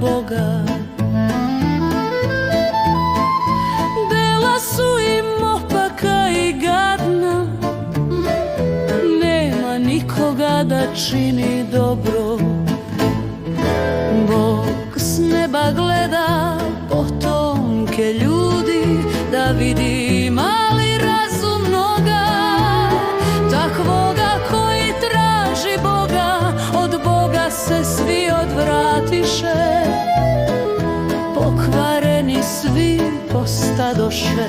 Boga. Dela su im opaka i gadna, nema nikoga da čini dobro. Bog s neba gleda potomke ljudi, da vidi mali razum mnoga, takvoga koji traži Boga. Od Boga se svi odvratiše, pokvareni svi postadoše.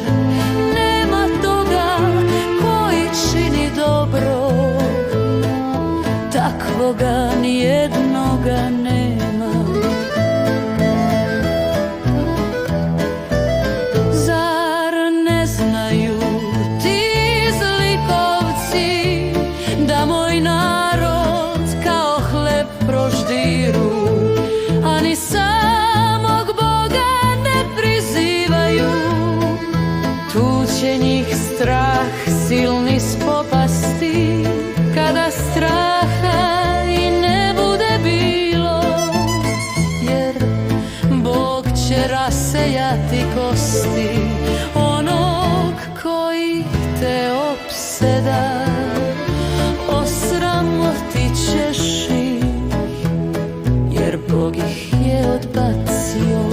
Nema toga koji čini dobro, takvoga nijednoga nema. Zar ne znaju ti zlikovci da moj narod kao hleb proždiru, a ni samog Boga ne prizivaju? Tu će njih strah silni spopasti, kada straha i ne bude bilo, jer Bog će rasejati kosti onog koji te opseda. Osramotit ćeš ih, jer Bog ih je odbacio.